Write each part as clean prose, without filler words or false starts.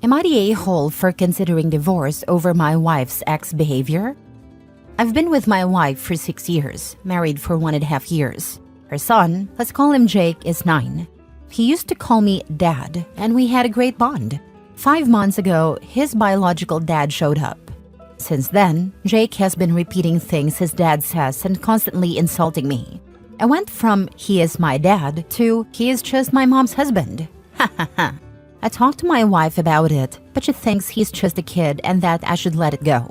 Am I the a-hole for considering divorce over my wife's ex-behavior? I've been with my wife for 6 years, married for 1.5 years. Her son, let's call him Jake, is 9. He used to call me Dad, and we had a great bond. 5 months ago, his biological dad showed up. Since then, Jake has been repeating things his dad says and constantly insulting me. I went from "he is my dad" to "he is just my mom's husband." Ha ha ha. I talked to my wife about it, but she thinks he's just a kid and that I should let it go.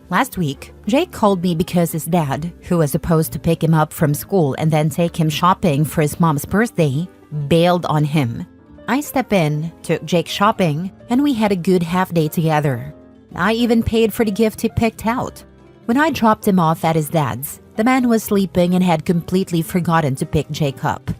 Last week, Jake called me because his dad, who was supposed to pick him up from school and then take him shopping for his mom's birthday, bailed on him. I stepped in, took Jake shopping, and we had a good half day together. I even paid for the gift he picked out. When I dropped him off at his dad's, the man was sleeping and had completely forgotten to pick Jake up.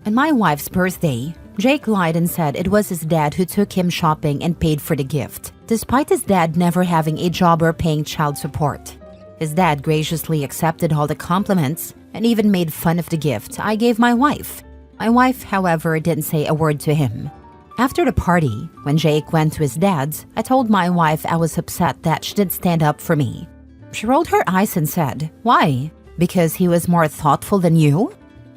On my wife's birthday, Jake lied and said it was his dad who took him shopping and paid for the gift, despite his dad never having a job or paying child support. His dad graciously accepted all the compliments and even made fun of the gift I gave my wife. My wife, however, didn't say a word to him. After the party, when Jake went to his dad's, I told my wife I was upset that she didn't stand up for me. She rolled her eyes and said, "Why? Because he was more thoughtful than you?"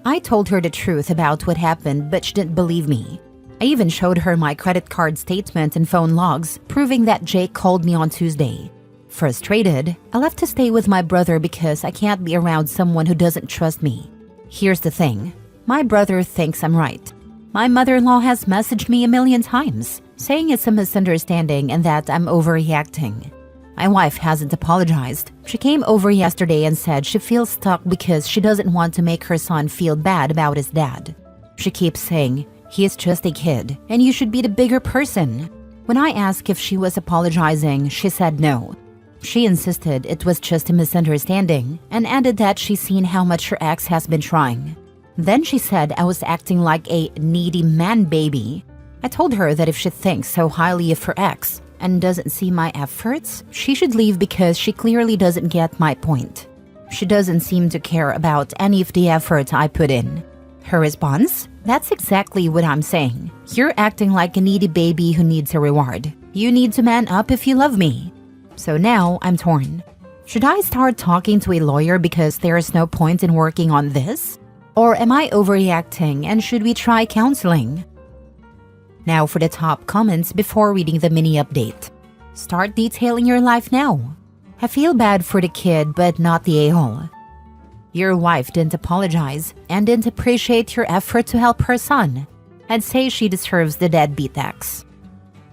I told her the truth about what happened, but she didn't believe me. I even showed her my credit card statement and phone logs, proving that Jake called me on Tuesday. Frustrated, I left to stay with my brother because I can't be around someone who doesn't trust me. Here's the thing. My brother thinks I'm right. My mother-in-law has messaged me a million times, saying it's a misunderstanding and that I'm overreacting. My wife hasn't apologized. She came over yesterday and said she feels stuck because she doesn't want to make her son feel bad about his dad. She keeps saying, "He is just a kid, and you should be the bigger person." When I asked if she was apologizing, she said no. She insisted it was just a misunderstanding and added that she's seen how much her ex has been trying. Then she said I was acting like a needy man baby. I told her that if she thinks so highly of her ex and doesn't see my efforts, she should leave because she clearly doesn't get my point. She doesn't seem to care about any of the effort I put in. Her response? "That's exactly what I'm saying. You're acting like a needy baby who needs a reward. You need to man up if you love me." So now I'm torn. Should I start talking to a lawyer because there is no point in working on this? Or am I overreacting and should we try counseling? Now for the top comments before reading the mini update. Start detailing your life now. I feel bad for the kid but not the a-hole. Your wife didn't apologize and didn't appreciate your effort to help her son. I'd say she deserves the deadbeat ex.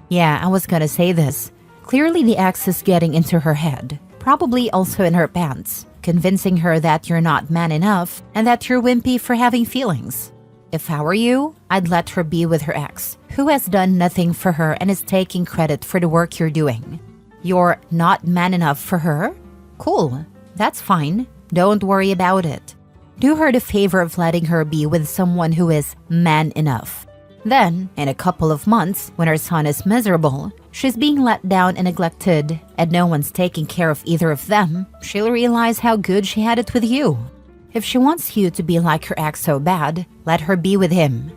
Yeah, I was gonna say this. Clearly the ex is getting into her head, probably also in her pants, convincing her that you're not man enough and that you're wimpy for having feelings. If I were you, I'd let her be with her ex, who has done nothing for her and is taking credit for the work you're doing. You're not man enough for her? Cool, that's fine. Don't worry about it. Do her the favor of letting her be with someone who is man enough. Then, in a couple of months, when her son is miserable, she's being let down and neglected, and no one's taking care of either of them, she'll realize how good she had it with you. If she wants you to be like her ex so bad, let her be with him.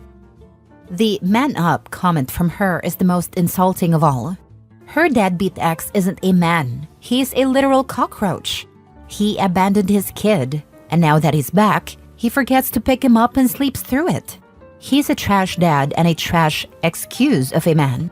The "man up" comment from her is the most insulting of all. Her deadbeat ex isn't a man. He's a literal cockroach. He abandoned his kid, and now that he's back, he forgets to pick him up and sleeps through it. He's a trash dad and a trash excuse of a man.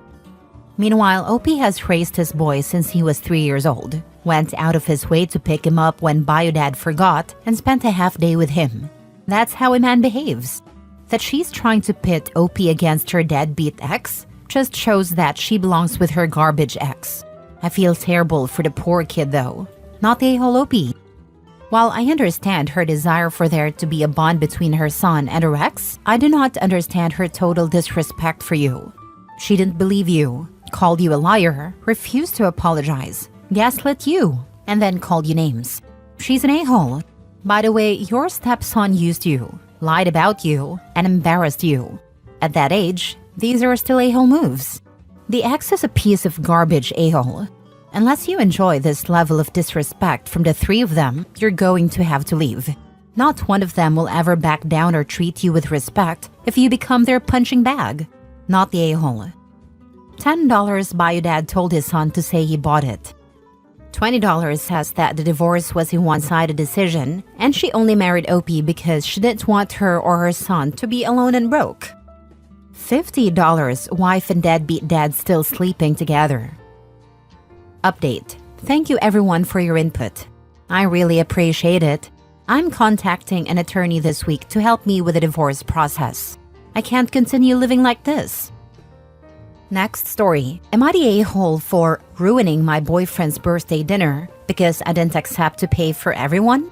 Meanwhile, Opie has raised his boy since he was 3 years old, went out of his way to pick him up when Biodad forgot, and spent a half day with him. That's how a man behaves. That she's trying to pit Opie against her deadbeat ex just shows that she belongs with her garbage ex. I feel terrible for the poor kid though, not the a-hole Opie. While I understand her desire for there to be a bond between her son and her ex, I do not understand her total disrespect for you. She didn't believe you, called you a liar, refused to apologize, gaslit you, and then called you names. She's an a-hole. By the way, your stepson used you, lied about you, and embarrassed you. At that age, these are still a-hole moves. The ex is a piece of garbage a-hole. Unless you enjoy this level of disrespect from the three of them, you're going to have to leave. Not one of them will ever back down or treat you with respect if you become their punching bag. Not the a-hole. $10 Bio Dad told his son to say he bought it. $20 says that the divorce was a one-sided decision and she only married OP because she didn't want her or her son to be alone and broke. $50 Wife and deadbeat dad still sleeping together. Update. Thank you everyone for your input. I really appreciate it. I'm contacting an attorney this week to help me with the divorce process. I can't continue living like this. Next story. Am I the a-hole for ruining my boyfriend's birthday dinner because I didn't accept to pay for everyone?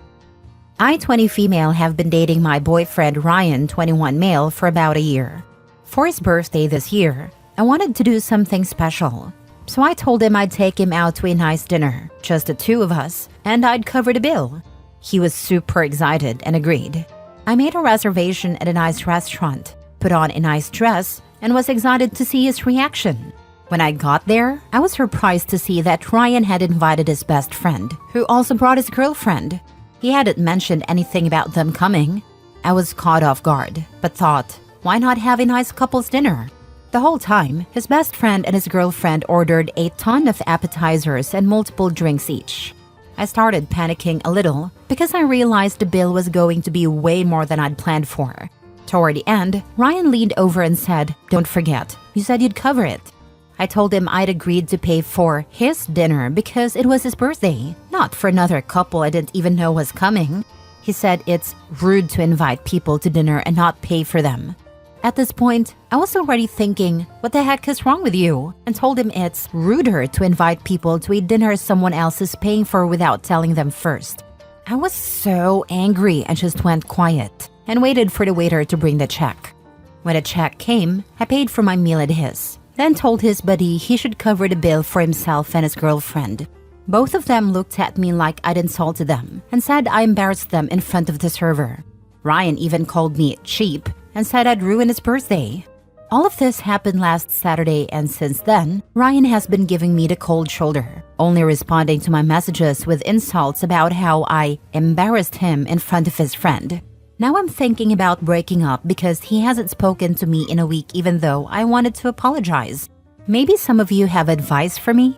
I, 20 female, have been dating my boyfriend Ryan, 21 male, for about a year. For his birthday this year, I wanted to do something special. So I told him I'd take him out to a nice dinner, just the two of us, and I'd cover the bill. He was super excited and agreed. I made a reservation at a nice restaurant, put on a nice dress, and was excited to see his reaction. When I got there, I was surprised to see that Ryan had invited his best friend, who also brought his girlfriend. He hadn't mentioned anything about them coming. I was caught off guard, but thought, why not have a nice couple's dinner? The whole time, his best friend and his girlfriend ordered a ton of appetizers and multiple drinks each. I started panicking a little because I realized the bill was going to be way more than I'd planned for. Toward the end, Ryan leaned over and said, "Don't forget, you said you'd cover it." I told him I'd agreed to pay for his dinner because it was his birthday, not for another couple I didn't even know was coming. He said it's rude to invite people to dinner and not pay for them. At this point, I was already thinking, what the heck is wrong with you? And told him it's ruder to invite people to a dinner someone else is paying for without telling them first. I was so angry and just went quiet and waited for the waiter to bring the check. When the check came, I paid for my meal at his, then told his buddy he should cover the bill for himself and his girlfriend. Both of them looked at me like I'd insulted them and said I embarrassed them in front of the server. Ryan even called me cheap and said I'd ruin his birthday. All of this happened last Saturday, and since then, Ryan has been giving me the cold shoulder, only responding to my messages with insults about how I embarrassed him in front of his friend. Now I'm thinking about breaking up because he hasn't spoken to me in a week even though I wanted to apologize. Maybe some of you have advice for me?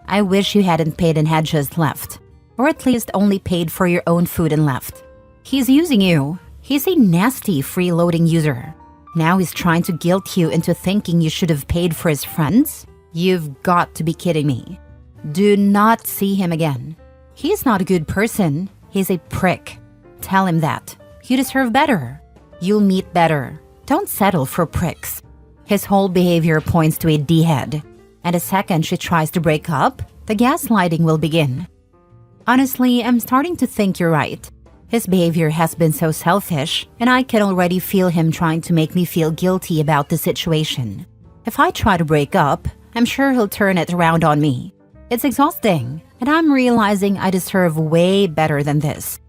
I wish you hadn't paid and had just left. Or at least only paid for your own food and left. He's using you. He's a nasty freeloading user. Now he's trying to guilt you into thinking you should have paid for his friends? You've got to be kidding me. Do not see him again. He's not a good person. He's a prick. Tell him that. You deserve better. You'll meet better. Don't settle for pricks. His whole behavior points to a D-head. And the second she tries to break up, the gaslighting will begin. Honestly, I'm starting to think you're right. His behavior has been so selfish, and I can already feel him trying to make me feel guilty about the situation. If I try to break up, I'm sure he'll turn it around on me. It's exhausting, and I'm realizing I deserve way better than this.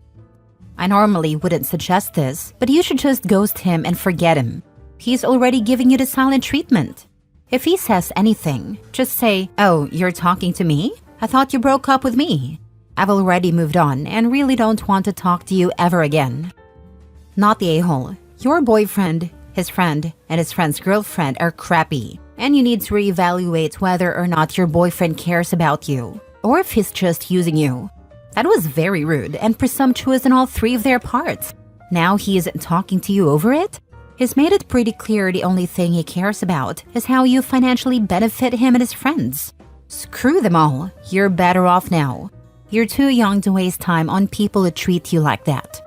I normally wouldn't suggest this, but you should just ghost him and forget him. He's already giving you the silent treatment. If he says anything, just say, "Oh, you're talking to me? I thought you broke up with me." I've already moved on and really don't want to talk to you ever again. Not the a-hole. Your boyfriend, his friend, and his friend's girlfriend are crappy, and you need to reevaluate whether or not your boyfriend cares about you, or if he's just using you. That was very rude and presumptuous in all three of their parts. Now he isn't talking to you over it? He's made it pretty clear the only thing he cares about is how you financially benefit him and his friends. Screw them all. You're better off now. You're too young to waste time on people who treat you like that.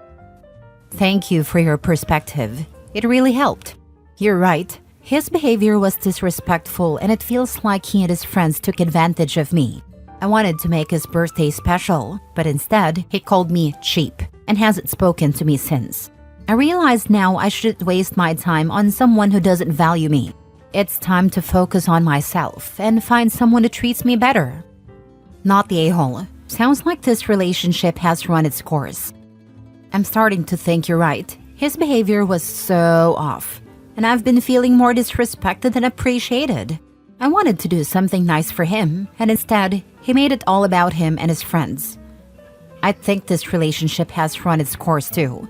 Thank you for your perspective. It really helped. You're right. His behavior was disrespectful and it feels like he and his friends took advantage of me. I wanted to make his birthday special, but instead, he called me cheap and hasn't spoken to me since. I realize now I shouldn't waste my time on someone who doesn't value me. It's time to focus on myself and find someone who treats me better. Not the a-hole. Sounds like this relationship has run its course. I'm starting to think you're right. His behavior was so off, and I've been feeling more disrespected than appreciated. I wanted to do something nice for him, and instead, he made it all about him and his friends. I think this relationship has run its course too.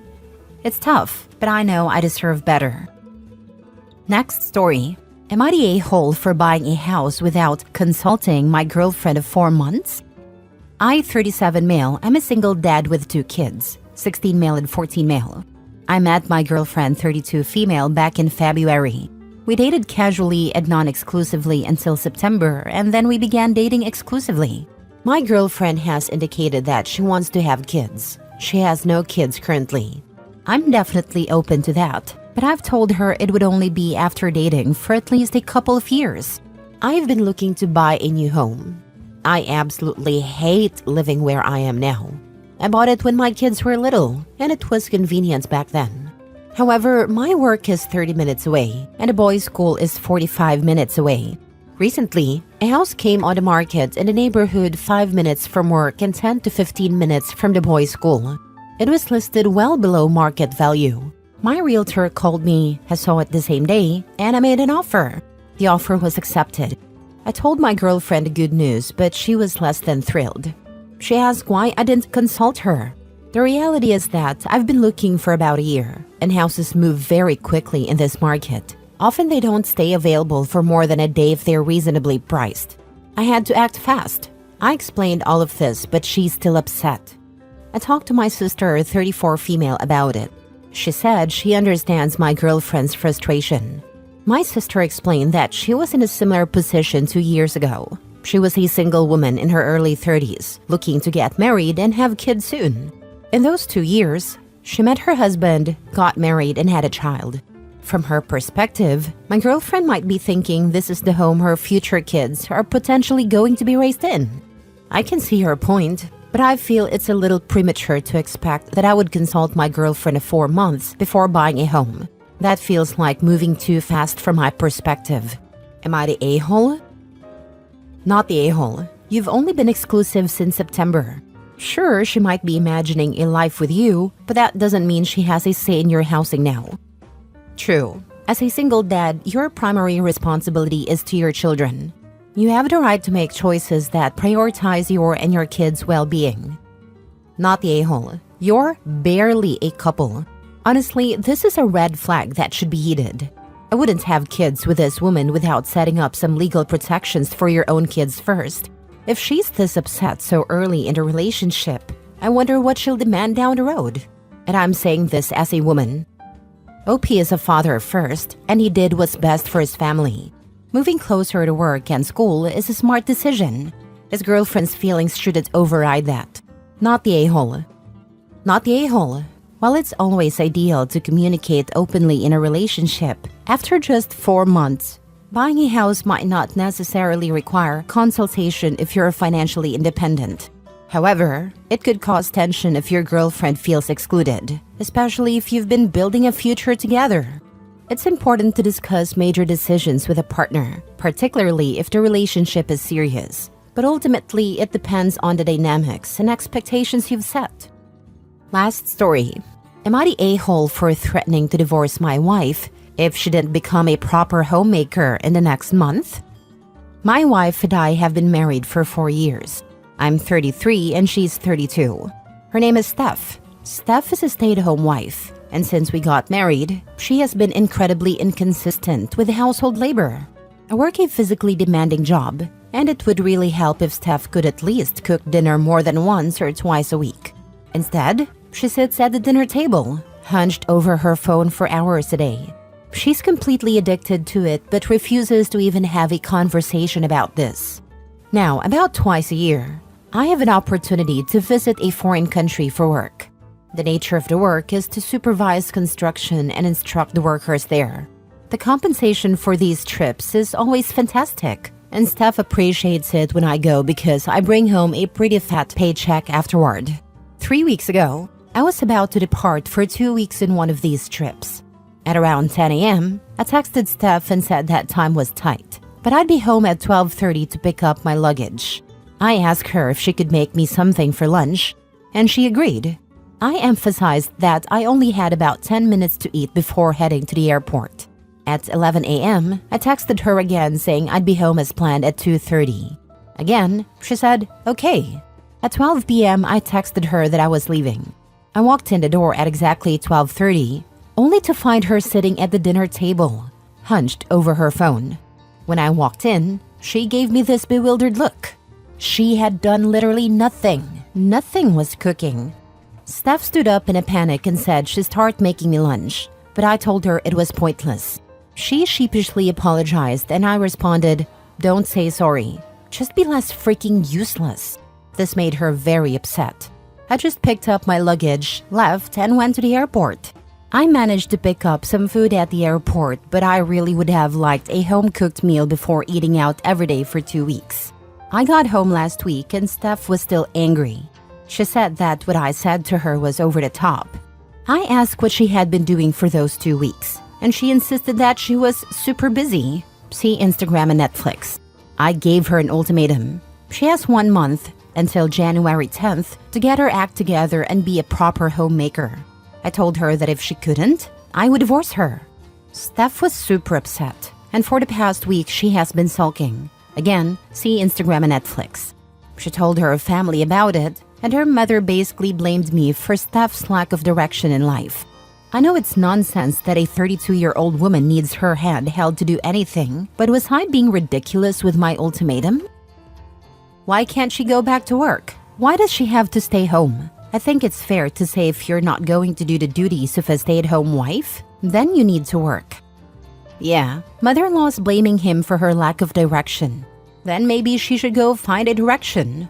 It's tough, but I know I deserve better. Next story. Am I the a-hole for buying a house without consulting my girlfriend of 4 months? I, 37 male, am a single dad with 2 kids, 16 male and 14 male. I met my girlfriend, 32 female, back in February. We dated casually and non-exclusively until September, and then we began dating exclusively. My girlfriend has indicated that she wants to have kids. She has no kids currently. I'm definitely open to that, but I've told her it would only be after dating for at least a couple of years. I've been looking to buy a new home. I absolutely hate living where I am now. I bought it when my kids were little, and it was convenient back then. However, my work is 30 minutes away, and a boys' school is 45 minutes away. Recently, a house came on the market in the neighborhood 5 minutes from work and 10 to 15 minutes from the boys' school. It was listed well below market value. My realtor called me, I saw it the same day, and I made an offer. The offer was accepted. I told my girlfriend the good news, but she was less than thrilled. She asked why I didn't consult her. The reality is that I've been looking for about a year, and houses move very quickly in this market. Often they don't stay available for more than a day if they're reasonably priced. I had to act fast. I explained all of this, but she's still upset. I talked to my sister, 34 female, about it. She said she understands my girlfriend's frustration. My sister explained that she was in a similar position 2 years ago. She was a single woman in her early 30s, looking to get married and have kids soon. In those 2 years, she met her husband, got married, and had a child. From her perspective, my girlfriend might be thinking this is the home her future kids are potentially going to be raised in. I can see her point, but I feel it's a little premature to expect that I would consult my girlfriend of 4 months before buying a home. That feels like moving too fast from my perspective. Am I the a-hole? Not the a-hole. You've only been exclusive since September. Sure, she might be imagining a life with you, but that doesn't mean she has a say in your housing now. True. As a single dad, your primary responsibility is to your children. You have the right to make choices that prioritize your and your kids' well-being. Not the a-hole. You're barely a couple. Honestly, this is a red flag that should be heeded. I wouldn't have kids with this woman without setting up some legal protections for your own kids first. If she's this upset so early in the relationship, I wonder what she'll demand down the road. And I'm saying this as a woman. OP is a father first, and he did what's best for his family. Moving closer to work and school is a smart decision. His girlfriend's feelings shouldn't override that. Not the a-hole. Not the a-hole. While it's always ideal to communicate openly in a relationship, after just 4 months, buying a house might not necessarily require consultation if you're financially independent. However, it could cause tension if your girlfriend feels excluded, especially if you've been building a future together. It's important to discuss major decisions with a partner, particularly if the relationship is serious. But ultimately, it depends on the dynamics and expectations you've set. Last story. Am I the a-hole for threatening to divorce my wife if she didn't become a proper homemaker in the next month? My wife and I have been married for 4 years. I'm 33 and she's 32. Her name is Steph. Steph is a stay-at-home wife, and since we got married, she has been incredibly inconsistent with household labor. I work a physically demanding job, and it would really help if Steph could at least cook dinner more than once or twice a week. Instead, she sits at the dinner table, hunched over her phone for hours a day. She's completely addicted to it but refuses to even have a conversation about this. Now, about twice a year, I have an opportunity to visit a foreign country for work. The nature of the work is to supervise construction and instruct the workers there. The compensation for these trips is always fantastic, and Steph appreciates it when I go because I bring home a pretty fat paycheck afterward. 3 weeks ago, I was about to depart for 2 weeks in one of these trips. At around 10 a.m., I texted Steph and said that time was tight, but I'd be home at 12:30 to pick up my luggage. I asked her if she could make me something for lunch, and she agreed. I emphasized that I only had about 10 minutes to eat before heading to the airport. At 11 a.m., I texted her again saying I'd be home as planned at 2:30. Again, she said, okay. At 12 p.m., I texted her that I was leaving. I walked in the door at exactly 12:30, only to find her sitting at the dinner table. hunched over her phone. When I walked in, she gave me this bewildered look. She had done literally nothing. Nothing was cooking. Steph stood up in a panic and said she'd start making me lunch, but I told her it was pointless. She sheepishly apologized and I responded, "Don't say sorry. Just be less freaking useless." This made her very upset. I just picked up my luggage, left, and went to the airport. I managed to pick up some food at the airport, but I really would have liked a home-cooked meal before eating out every day for 2 weeks. I got home last week and Steph was still angry. She said that what I said to her was over the top. I asked what she had been doing for those 2 weeks, and she insisted that she was super busy. See Instagram and Netflix. I gave her an ultimatum. She has 1 month, until January 10th, to get her act together and be a proper homemaker. I told her that if she couldn't, I would divorce her. Steph was super upset, and for the past week she has been sulking. Again, see Instagram and Netflix. She told her family about it, and her mother basically blamed me for Steph's lack of direction in life. I know it's nonsense that a 32-year-old woman needs her hand held to do anything, but was I being ridiculous with my ultimatum? Why can't she go back to work? Why does she have to stay home? I think it's fair to say if you're not going to do the duties of a stay-at-home wife, then you need to work. Yeah, mother-in-law's blaming him for her lack of direction. Then maybe she should go find a direction.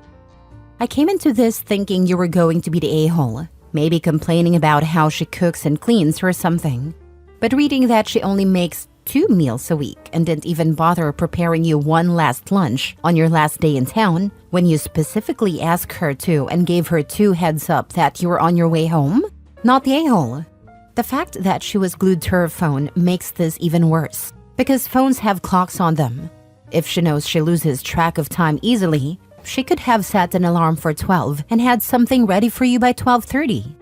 I came into this thinking you were going to be the a-hole, maybe complaining about how she cooks and cleans or something. But reading that she only makes 2 meals a week and didn't even bother preparing you one last lunch on your last day in town when you specifically asked her to and gave her 2 heads up that you were on your way home? Not the a-hole. The fact that she was glued to her phone makes this even worse, because phones have clocks on them. If she knows she loses track of time easily, she could have set an alarm for 12 and had something ready for you by 12:30.